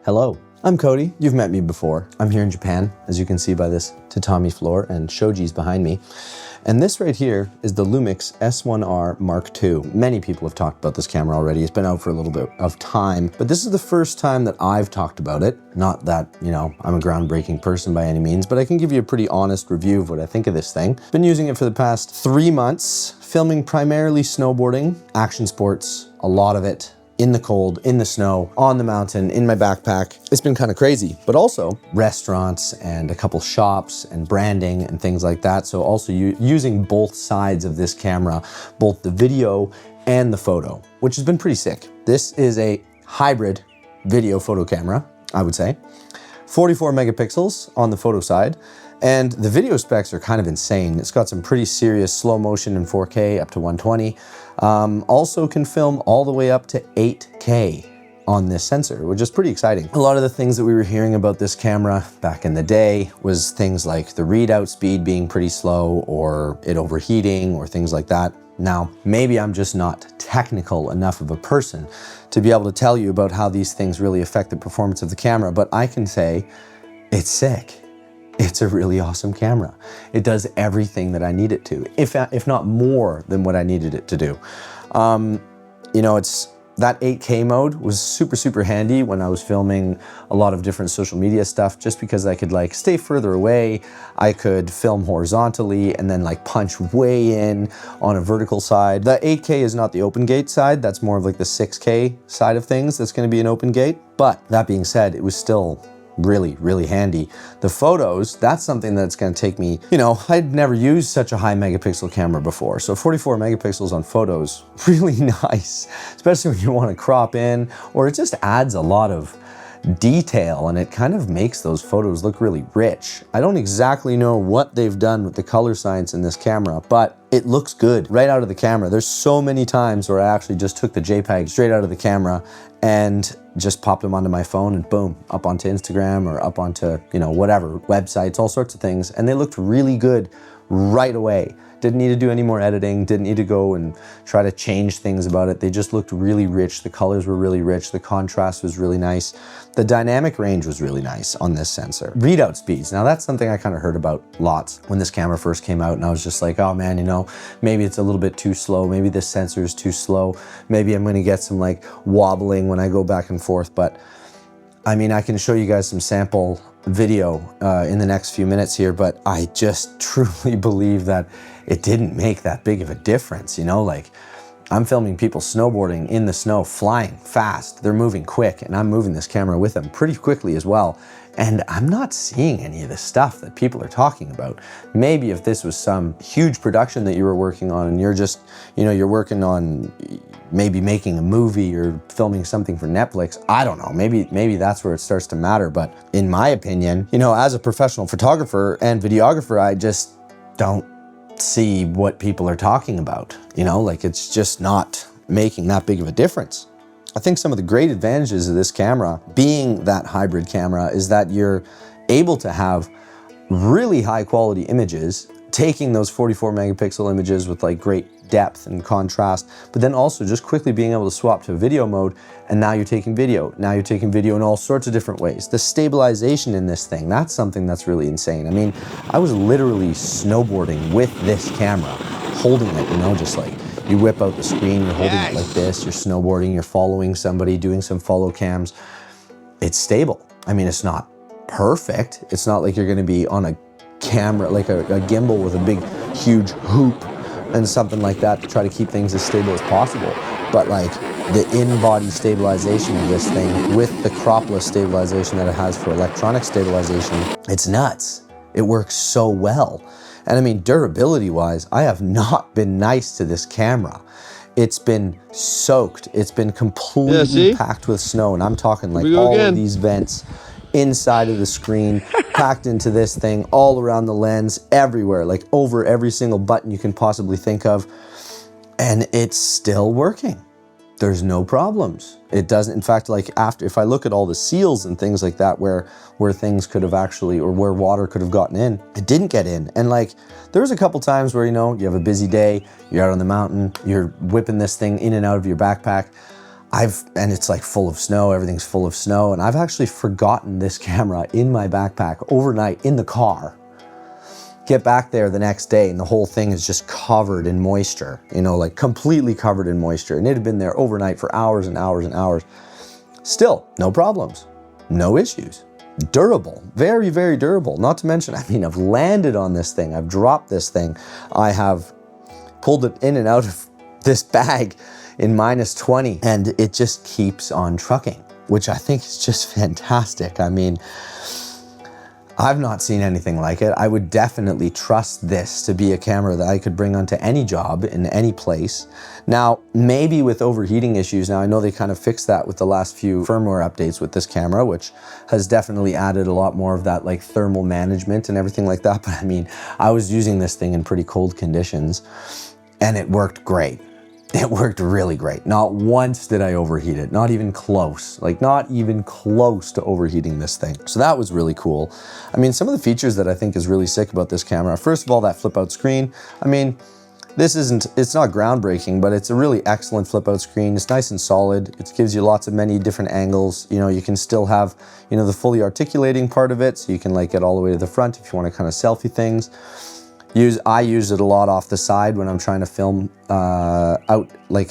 Hello, I'm Cody. You've met me before. I'm here in Japan, as you can see by this tatami floor and shoji's behind me. And this right here is the Lumix S1RII Mark II. Many people have talked about this camera already. It's been out for a little bit of time, but this is the first time that I've talked about it. Not that, I'm a groundbreaking person by any means, but I can give you a pretty honest review of what I think of this thing. Been using it for the past 3 months, filming primarily snowboarding, action sports, a lot of it in the cold, in the snow, on the mountain, in my backpack. It's been kind of crazy, but also restaurants and a couple shops and branding and things like that. So also using both sides of this camera, both the video and the photo, which has been pretty sick. This is a hybrid video photo camera, I would say. 44 megapixels on the photo side. And the video specs are kind of insane. It's got some pretty serious slow motion in 4K up to 120. Also can film all the way up to 8K on this sensor, which is pretty exciting. A lot of the things that we were hearing about this camera back in the day was things like the readout speed being pretty slow or it overheating or things like that. Now, maybe I'm just not technical enough of a person to be able to tell you about how these things really affect the performance of the camera, but I can say it's sick. It's a really awesome camera. It does everything that I need it to, if not more than what I needed it to do. It's that 8K mode was super handy when I was filming a lot of different social media stuff, just because I could stay further away. I could film horizontally and then punch way in on a vertical side. The 8K is not the open gate side. That's more of the 6K side of things that's going to be an open gate. But that being said, it was still really handy. The photos, that's something that's going to take me, I'd never used such a high megapixel camera before. So 44 megapixels on photos, really nice, especially when you want to crop in, or it just adds a lot of detail and it kind of makes those photos look really rich. I don't exactly know what they've done with the color science in this camera, but it looks good right out of the camera. There's so many times where I actually just took the JPEG straight out of the camera and just popped them onto my phone and boom, up onto Instagram or up onto, whatever, websites, all sorts of things. And they looked really good right away. Didn't need to do any more editing, didn't need to go and try to change things about it. They just looked really rich. The colors were really rich. The contrast was really nice. The dynamic range was really nice on this sensor. Readout speeds. Now that's something I kind of heard about lots when this camera first came out, and I was just like, oh man, maybe it's a little bit too slow. Maybe this sensor is too slow. Maybe I'm gonna get some wobbling when I go back and forth. But I mean, I can show you guys some sample video in the next few minutes here, but I just truly believe that it didn't make that big of a difference. I'm filming people snowboarding in the snow, flying fast. They're moving quick, and I'm moving this camera with them pretty quickly as well. And I'm not seeing any of the stuff that people are talking about. Maybe if this was some huge production that you were working on and you're just, you're working on maybe making a movie or filming something for Netflix, I don't know, maybe that's where it starts to matter. But in my opinion, as a professional photographer and videographer, I just don't see what people are talking about. It's just not making that big of a difference. I think some of the great advantages of this camera, being that hybrid camera, is that you're able to have really high quality images, taking those 44 megapixel images with great depth and contrast, but then also just quickly being able to swap to video mode, and now you're taking video. Now you're taking video in all sorts of different ways. The stabilization in this thing, that's something that's really insane. I mean, I was literally snowboarding with this camera, holding it, just you whip out the screen, you're holding it like this, you're snowboarding, you're following somebody, doing some follow cams. It's stable. I mean, it's not perfect. It's not like you're gonna be on a camera, like a gimbal with a big, huge hoop and something like that to try to keep things as stable as possible. But the in-body stabilization of this thing with the cropless stabilization that it has for electronic stabilization, it's nuts. It works so well. And I mean, durability-wise, I have not been nice to this camera. It's been soaked. It's been completely packed with snow, and I'm talking all of these vents inside of the screen, packed into this thing, all around the lens, everywhere, over every single button you can possibly think of, and it's still working. There's no problems. It doesn't, in fact, if I look at all the seals and things like that where things could have actually, or where water could have gotten in, it didn't get in. And there was a couple times where, you have a busy day, you're out on the mountain, you're whipping this thing in and out of your backpack. and it's like full of snow, everything's full of snow, and I've actually forgotten this camera in my backpack overnight in the car. Get back there the next day and the whole thing is just covered in moisture, you know, like completely covered in moisture. And it had been there overnight for hours and hours and hours. Still, no problems, no issues. Durable, very, very durable. Not to mention, I mean, I've landed on this thing, I've dropped this thing, I have pulled it in and out of this bag in -20, and it just keeps on trucking, which I think is just fantastic. I mean, I've not seen anything like it. I would definitely trust this to be a camera that I could bring onto any job in any place. Now, maybe with overheating issues, now I know they kind of fixed that with the last few firmware updates with this camera, which has definitely added a lot more of that like thermal management and everything like that. But I mean, I was using this thing in pretty cold conditions and it worked great. It worked really great. Not once did I overheat it, not even close, like not even close to overheating this thing. So that was really cool. I mean, some of the features that I think is really sick about this camera, first of all, that flip out screen. I mean, it's not groundbreaking, but it's a really excellent flip out screen. It's nice and solid. It gives you lots of many different angles. You know, you can still have, you know, the fully articulating part of it. So you can like get all the way to the front if you want to kind of selfie things. I use it a lot off the side when I'm trying to film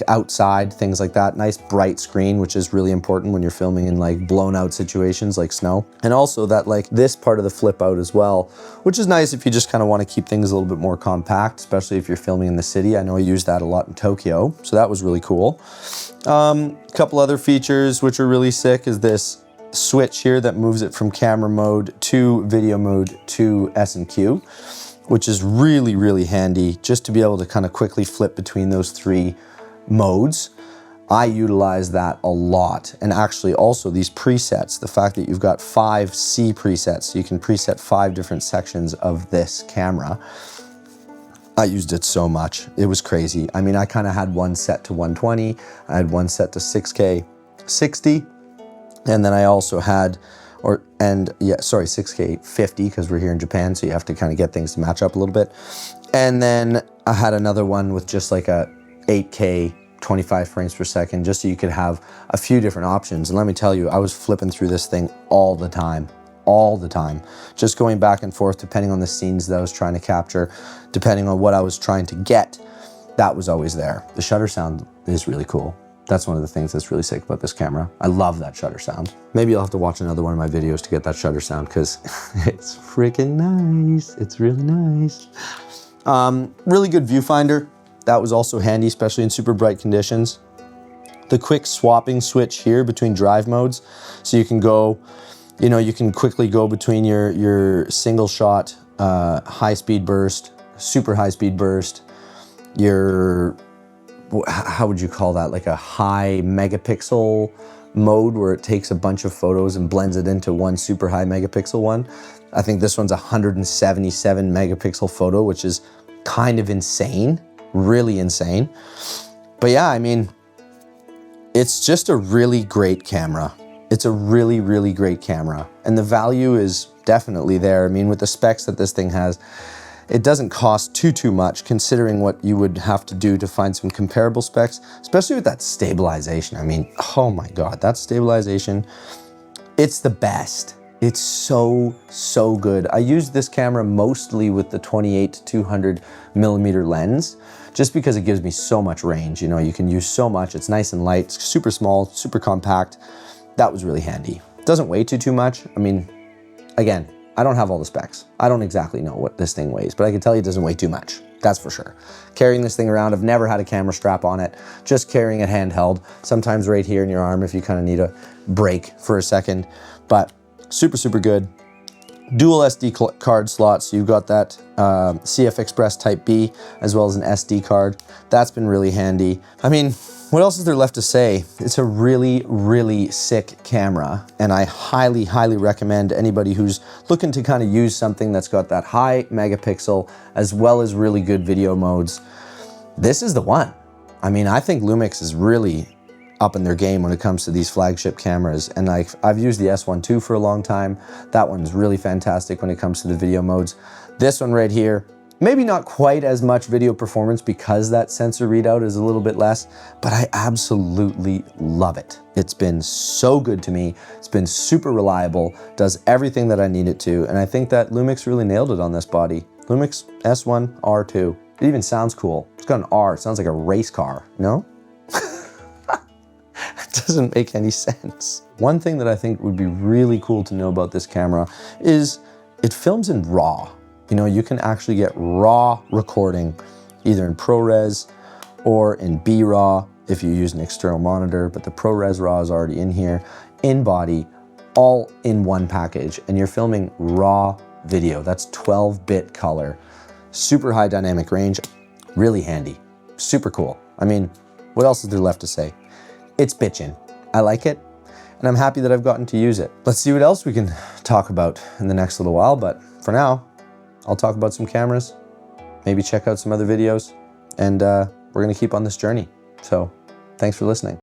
outside, things like that. Nice bright screen, which is really important when you're filming in like blown out situations like snow. And also that like this part of the flip out as well, which is nice if you just kind of want to keep things a little bit more compact, especially if you're filming in the city. I know I use that a lot in Tokyo, so that was really cool. A couple other features which are really sick is this switch here that moves it from camera mode to video mode to S&Q. Which is really, really handy just to be able to kind of quickly flip between those three modes. I utilize that a lot. And actually also these presets, the fact that you've got 5 C presets, so you can preset 5 different sections of this camera. I used it so much, it was crazy. I mean, I kind of had one set to 120, I had one set to 6K 60, and then I also had 6K 50 because we're here in Japan, so you have to kind of get things to match up a little bit. And then I had another one with just like a 8K 25 frames per second, just so you could have a few different options. And let me tell you, I was flipping through this thing all the time, just going back and forth depending on the scenes that I was trying to capture, depending on what I was trying to get. That was always there. The shutter sound is really cool. That's one of the things that's really sick about this camera. I love that shutter sound. Maybe you'll have to watch another one of my videos to get that shutter sound because it's freaking nice. It's really nice. Really good viewfinder. That was also handy, especially in super bright conditions. The quick swapping switch here between drive modes. So you can go, you know, you can quickly go between your single shot, high speed burst, super high speed burst, your, how would you call that? Like a high megapixel mode where it takes a bunch of photos and blends it into one super high megapixel one. I think this one's 177 megapixel photo, which is kind of insane, really insane. But yeah, I mean, it's just a really great camera. It's a really, really great camera. And the value is definitely there. I mean, with the specs that this thing has, it doesn't cost too much considering what you would have to do to find some comparable specs, especially with that stabilization. I mean, oh my God, that stabilization, it's the best. It's so good. I use this camera mostly with the 28-200 millimeter lens, just because it gives me so much range. You know, you can use so much. It's nice and light, it's super small, super compact. That was really handy. It doesn't weigh too much. I mean, again, I don't have all the specs. I don't exactly know what this thing weighs, but I can tell you it doesn't weigh too much. That's for sure. Carrying this thing around, I've never had a camera strap on it, just carrying it handheld, sometimes right here in your arm if you kind of need a break for a second, but super good. Dual SD card slots, so you've got that CF Express Type B as well as an SD card. That's been really handy. I mean, what else is there left to say? It's a really sick camera, and I highly recommend anybody who's looking to kind of use something that's got that high megapixel as well as really good video modes. This is the one. I mean, I think Lumix is really up in their game when it comes to these flagship cameras, and I've used the S1 II for a long time. That one's really fantastic when it comes to the video modes. This one right here, Maybe not quite as much video performance because that sensor readout is a little bit less, but I absolutely love it. It's been so good to me. It's been super reliable, does everything that I need it to, and I think that Lumix really nailed it on this body. Lumix S1RII. It even sounds cool. It's got an R, it sounds like a race car, no? It doesn't make any sense. One thing that I think would be really cool to know about this camera is it films in RAW. You know, you can actually get raw recording either in ProRes or in B-RAW if you use an external monitor, but the ProRes RAW is already in here, in body, all in one package, and you're filming raw video. That's 12-bit color, super high dynamic range, really handy, super cool. I mean, what else is there left to say? It's bitchin'. I like it, and I'm happy that I've gotten to use it. Let's see what else we can talk about in the next little while, but for now, I'll talk about some cameras, maybe check out some other videos, and we're gonna keep on this journey. So thanks for listening.